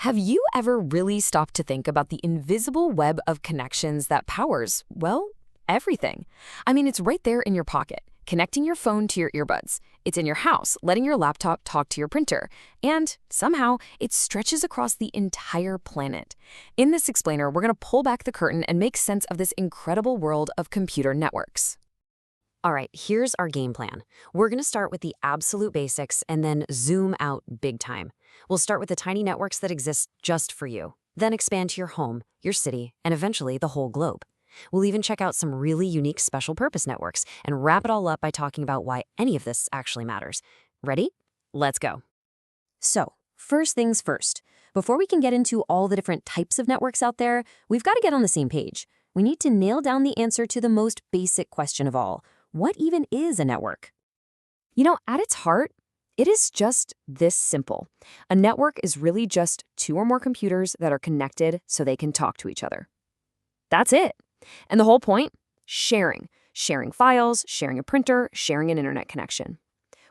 Have you ever really stopped to think about the invisible web of connections that powers, well, everything? I mean, it's right there in your pocket, connecting your phone to your earbuds. It's in your house, letting your laptop talk to your printer. And somehow, it stretches across the entire planet. In this explainer, we're going to pull back the curtain and make sense of this incredible world of computer networks. All right, here's our game plan. We're going to start with the absolute basics and then zoom out big time. We'll start with the tiny networks that exist just for you, then expand to your home, your city, and eventually the whole globe. We'll even check out some really unique special purpose networks and wrap it all up by talking about why any of this actually matters. Ready? Let's go. So, first things first. Before we can get into all the different types of networks out there, we've got to get on the same page. We need to nail down the answer to the most basic question of all. What even is a network? At its heart, it is just this simple. A network is really just two or more computers that are connected so they can talk to each other. That's it. And the whole point? Sharing. Sharing files, sharing a printer, sharing an internet connection.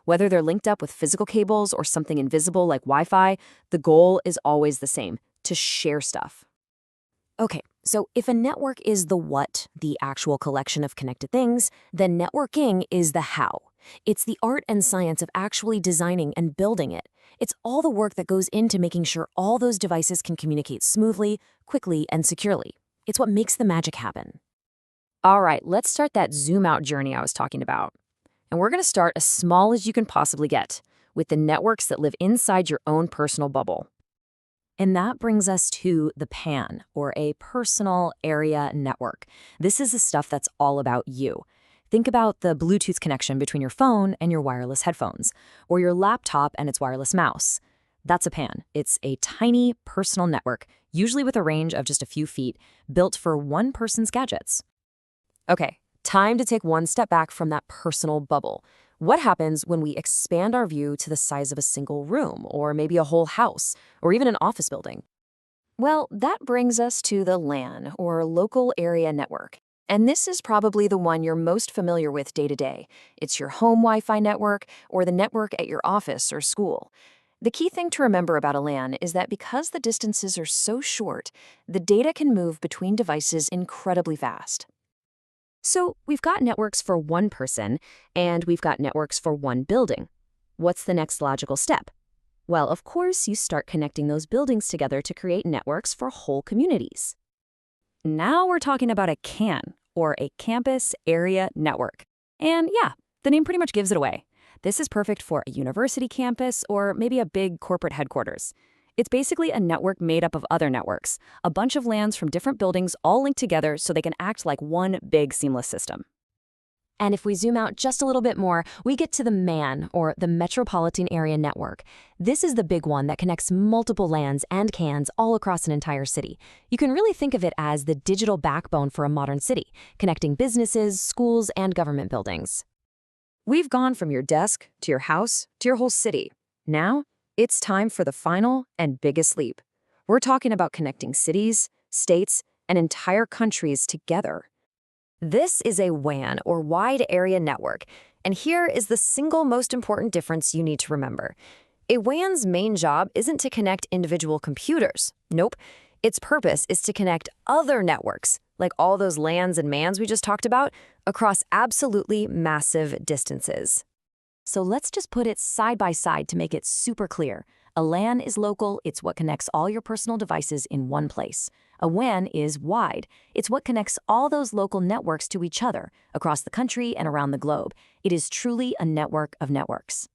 Whether they're linked up with physical cables or something invisible like Wi-Fi, the goal is always the same, to share stuff. Okay, so if a network is the what, the actual collection of connected things, then networking is the how. It's the art and science of actually designing and building it. It's all the work that goes into making sure all those devices can communicate smoothly, quickly, and securely. It's what makes the magic happen. All right, let's start that zoom out journey I was talking about. And we're going to start as small as you can possibly get, with the networks that live inside your own personal bubble. And that brings us to the PAN, or a personal area network. This is the stuff that's all about you. Think about the Bluetooth connection between your phone and your wireless headphones, or your laptop and its wireless mouse. That's a PAN. It's a tiny personal network, usually with a range of just a few feet, built for one person's gadgets. Okay, time to take one step back from that personal bubble. What happens when we expand our view to the size of a single room, or maybe a whole house, or even an office building? Well, that brings us to the LAN, or local area network. And this is probably the one you're most familiar with day to day. It's your home Wi-Fi network, or the network at your office or school. The key thing to remember about a LAN is that because the distances are so short, the data can move between devices incredibly fast. So we've got networks for one person, and we've got networks for one building. What's the next logical step? Well, of course, you start connecting those buildings together to create networks for whole communities. Now we're talking about a CAN, or a campus area network. And yeah, the name pretty much gives it away. This is perfect for a university campus or maybe a big corporate headquarters. It's basically a network made up of other networks, a bunch of LANs from different buildings all linked together so they can act like one big seamless system. And if we zoom out just a little bit more, we get to the MAN, or the Metropolitan Area Network. This is the big one that connects multiple LANs and CANs all across an entire city. You can really think of it as the digital backbone for a modern city, connecting businesses, schools, and government buildings. We've gone from your desk to your house to your whole city. Now, it's time for the final and biggest leap. We're talking about connecting cities, states, and entire countries together. This is a WAN, or Wide Area Network, and here is the single most important difference you need to remember. A WAN's main job isn't to connect individual computers. Nope. Its purpose is to connect other networks, like all those LANs and MANs we just talked about, across absolutely massive distances. So let's just put it side by side to make it super clear. A LAN is local, it's what connects all your personal devices in one place. A WAN is wide. It's what connects all those local networks to each other, across the country and around the globe. It is truly a network of networks.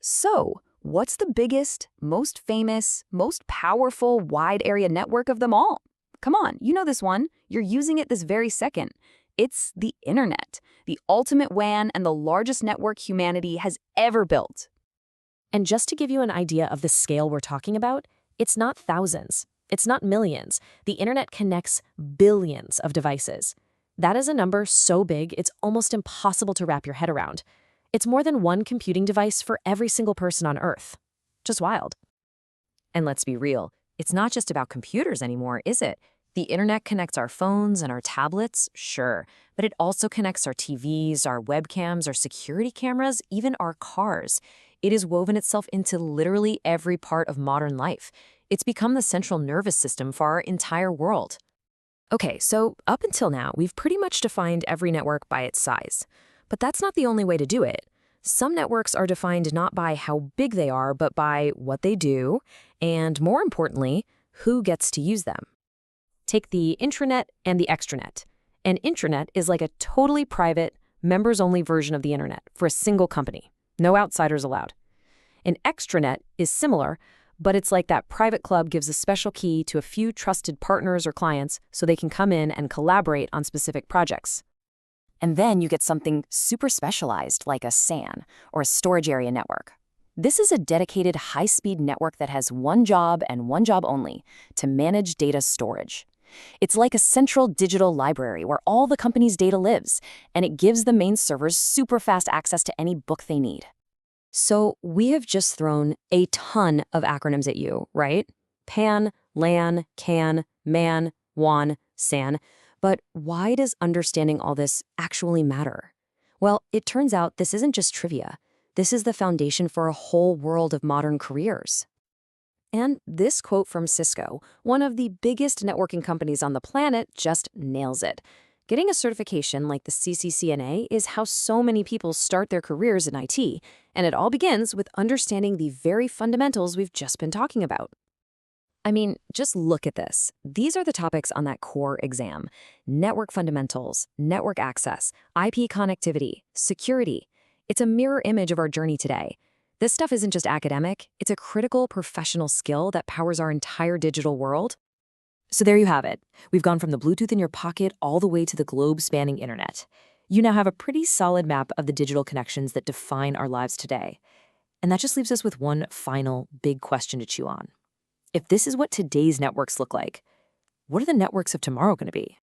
So, what's the biggest, most famous, most powerful wide area network of them all? Come on, you know this one. You're using it this very second. It's the Internet, the ultimate WAN and the largest network humanity has ever built. And just to give you an idea of the scale we're talking about, it's not thousands. It's not millions. The Internet connects billions of devices. That is a number so big, it's almost impossible to wrap your head around. It's more than one computing device for every single person on Earth. Just wild. And let's be real, it's not just about computers anymore, is it? The Internet connects our phones and our tablets, sure, but it also connects our TVs, our webcams, our security cameras, even our cars. It has woven itself into literally every part of modern life. It's become the central nervous system for our entire world. Okay, so up until now, we've pretty much defined every network by its size. But that's not the only way to do it. Some networks are defined not by how big they are, but by what they do, and more importantly, who gets to use them. Take the intranet and the extranet. An intranet is like a totally private, members-only version of the internet for a single company. No outsiders allowed. An extranet is similar, but it's like that private club gives a special key to a few trusted partners or clients so they can come in and collaborate on specific projects. And then you get something super specialized like a SAN, or a storage area network. This is a dedicated high-speed network that has one job and one job only: to manage data storage. It's like a central digital library where all the company's data lives, and it gives the main servers super fast access to any book they need. So we have just thrown a ton of acronyms at you, right? PAN, LAN, CAN, MAN, WAN, SAN. But why does understanding all this actually matter? Well, it turns out this isn't just trivia. This is the foundation for a whole world of modern careers. And this quote from Cisco, one of the biggest networking companies on the planet, just nails it. Getting a certification like the CCNA is how so many people start their careers in IT, and it all begins with understanding the very fundamentals we've just been talking about. I mean, just look at this. These are the topics on that core exam: network fundamentals, network access, IP connectivity, security. It's a mirror image of our journey today. This stuff isn't just academic, it's a critical professional skill that powers our entire digital world. So there you have it. We've gone from the Bluetooth in your pocket all the way to the globe-spanning internet. You now have a pretty solid map of the digital connections that define our lives today. And that just leaves us with one final big question to chew on. If this is what today's networks look like, what are the networks of tomorrow going to be?